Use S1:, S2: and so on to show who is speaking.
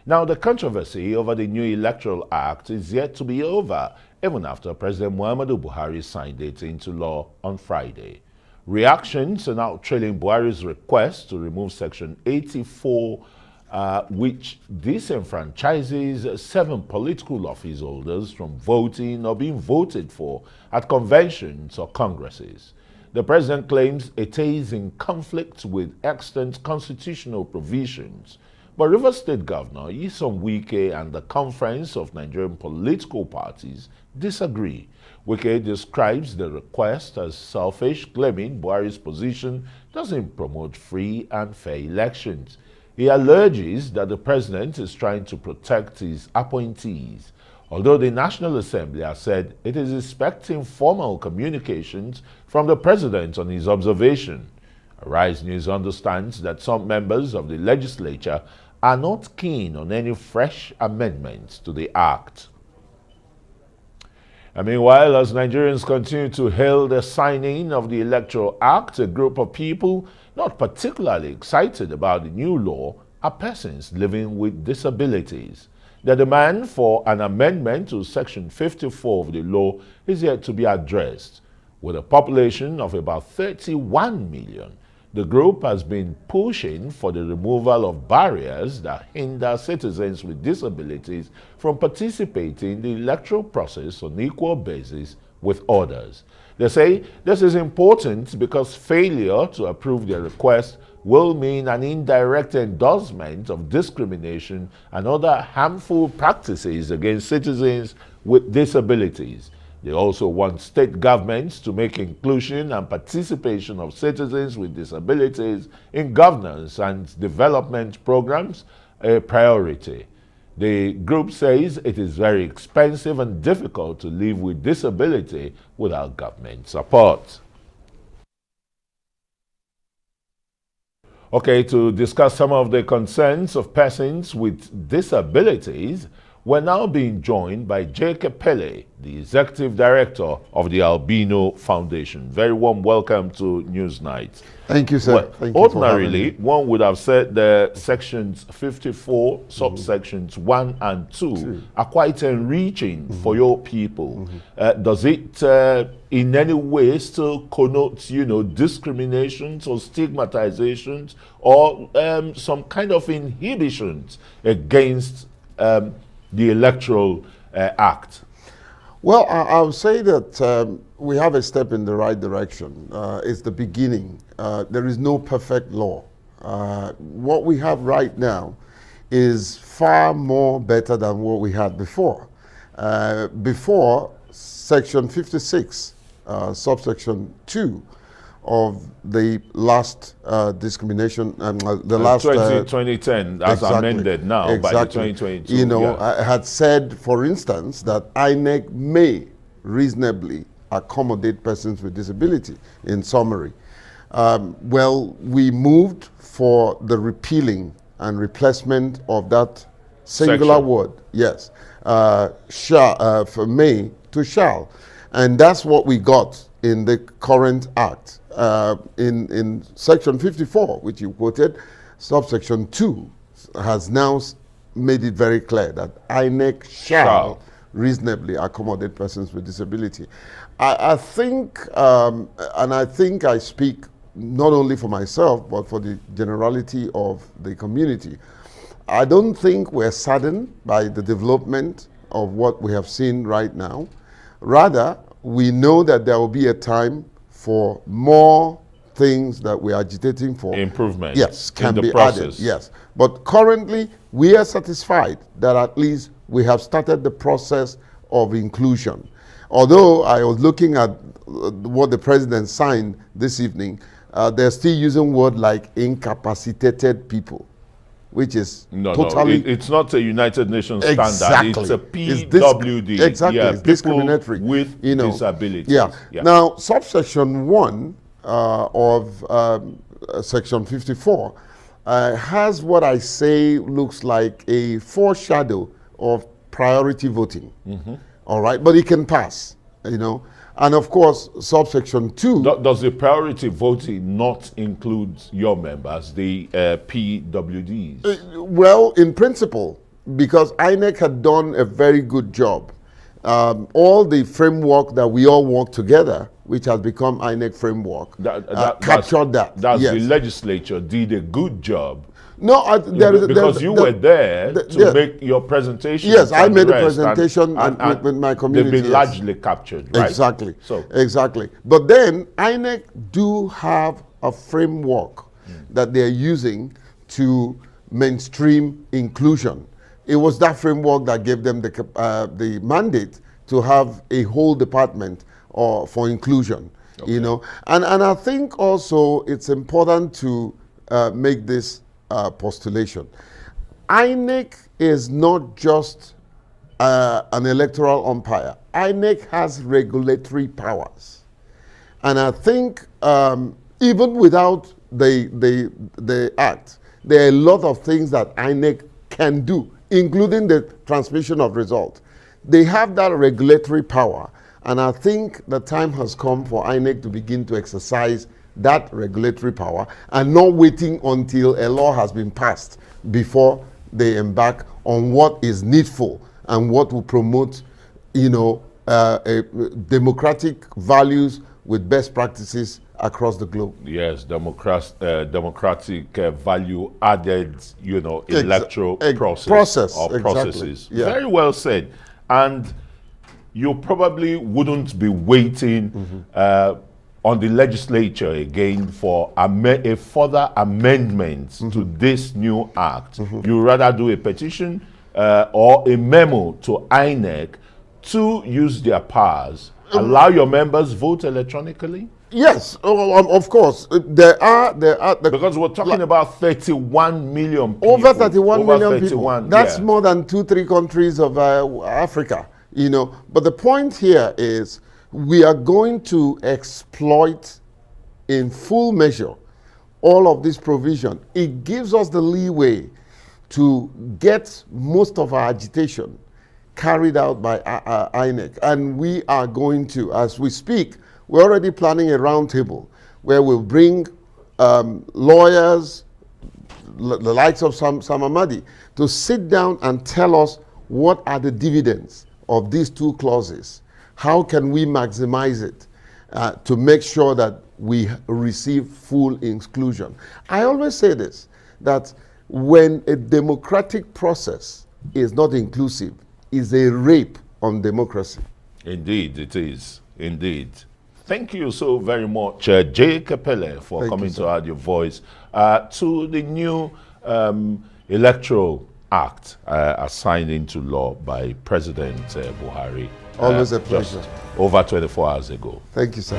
S1: Now, the controversy over the new Electoral Act is yet to be over, even after President Muhammadu Buhari signed it into law on Friday. Reactions are now trailing Buhari's request to remove Section 84, which disenfranchises 7 political office holders from voting or being voted for at conventions or congresses. The president claims it is in conflict with extant constitutional provisions. But Rivers State Governor Nyesom Wike and the Conference of Nigerian Political Parties disagree. Wike describes the request as selfish, claiming Buhari's position doesn't promote free and fair elections. He alleges that the president is trying to protect his appointees, although the National Assembly has said it is expecting formal communications from the president on his observation. Arise News understands that some members of the legislature are not keen on any fresh amendments to the act. And meanwhile, as Nigerians continue to hail the signing of the Electoral Act, a group of people not particularly excited about the new law are persons living with disabilities. The demand for an amendment to Section 54 of the law is yet to be addressed. With a population of about 31 million, the group has been pushing for the removal of barriers that hinder citizens with disabilities from participating in the electoral process on equal basis with others. They say this is important because failure to approve their request will mean an indirect endorsement of discrimination and other harmful practices against citizens with disabilities. They also want state governments to make inclusion and participation of citizens with disabilities in governance and development programs a priority. The group says it is very expensive and difficult to live with disability without government support. Okay, to discuss some of the concerns of persons with disabilities, we're now being joined by Epelle, the Executive Director of the Albino Foundation. Very warm welcome to Newsnight.
S2: Thank you, sir.
S1: Well,
S2: Thank
S1: ordinarily,
S2: you for
S1: one would have said the sections 54, subsections 1 and 2 are quite enriching for your people. Does it in any way still connote, discriminations or stigmatizations or some kind of inhibitions against the Electoral Act?
S2: Well, I would say that we have a step in the right direction. It's the beginning. There is no perfect law. What we have right now is far more better than what we had before. Before, Section 56, subsection 2, of the last discrimination and the last
S1: 2010 as
S2: exactly,
S1: amended now by the 2022.
S2: I had said, for instance, that INEC may reasonably accommodate persons with disability. In summary, well, we moved for the repealing and replacement of that singular
S1: Section.
S2: word. Yes, for may to shall, and that's what we got in the current act. In Section 54, which you quoted, subsection 2 has now made it very clear that INEC shall reasonably accommodate persons with disability. I think, and I think I speak not only for myself, but for the generality of the community. I don't think we're saddened by the development of what we have seen right now. Rather, we know that there will be a time for more things that we are agitating for.
S1: Improvement.
S2: Yes, can
S1: in the
S2: be
S1: process.
S2: added. Yes. But currently, we are satisfied that at least we have started the process of inclusion. Although I was looking at what the president signed this evening, they're still using words like incapacitated people, which is totally...
S1: No, it's not a United Nations standard.
S2: Exactly.
S1: It's a PWD.
S2: Exactly.
S1: Yeah,
S2: it's discriminatory.
S1: With disabilities.
S2: Yeah. Now, subsection 1 of Section 54 has what I say looks like a foreshadow of priority voting. All right, but it can pass, And of course, subsection 2...
S1: Does the priority voting not include your members, the PWDs?
S2: Well, in principle, because INEC had done a very good job. All the framework that we all work together, which has become INEC framework, captured that.
S1: That's
S2: yes.
S1: The legislature did a good job.
S2: No,
S1: because you were there to make your presentation.
S2: Yes, I made a presentation and with my community.
S1: They've been largely captured, right?
S2: Exactly. Exactly. But then INEC do have a framework that they're using to mainstream inclusion. It was that framework that gave them the mandate to have a whole department for inclusion. Okay. You know, and I think also it's important to make this postulation. INEC is not just an electoral umpire. INEC has regulatory powers, and I think even without the act, there are a lot of things that INEC can do, including the transmission of results. They have that regulatory power, and I think the time has come for INEC to begin to exercise that regulatory power and not waiting until a law has been passed before they embark on what is needful and what will promote, you know, democratic values with best practices across the globe.
S1: Yes, democratic value added, you know, electoral processes.
S2: Exactly. Yeah.
S1: Very well said. And you probably wouldn't be waiting on the legislature again for a further amendment to this new act. You rather do a petition or a memo to INEC to use their powers. Allow your members vote electronically?
S2: Yes, of course. There are
S1: because we're talking about 31 million people.
S2: Over 31 million people. That's more than 2-3 countries of Africa, you know. But the point here is we are going to exploit in full measure all of this provision. It gives us the leeway to get most of our agitation carried out by INEC. And we are going to, as we speak, we're already planning a roundtable where we'll bring lawyers, the likes of Sam Amadi, to sit down and tell us what are the dividends of these two clauses. How can we maximize it to make sure that we receive full inclusion? I always say this, that when a democratic process is not inclusive, is a rape on democracy.
S1: Indeed, it is. Indeed. Thank you so very much, J. Epelle, for coming to add your voice to the new Electoral Act signed into law by President Buhari.
S2: Always a pleasure.
S1: Just over 24 hours ago.
S2: Thank you, sir.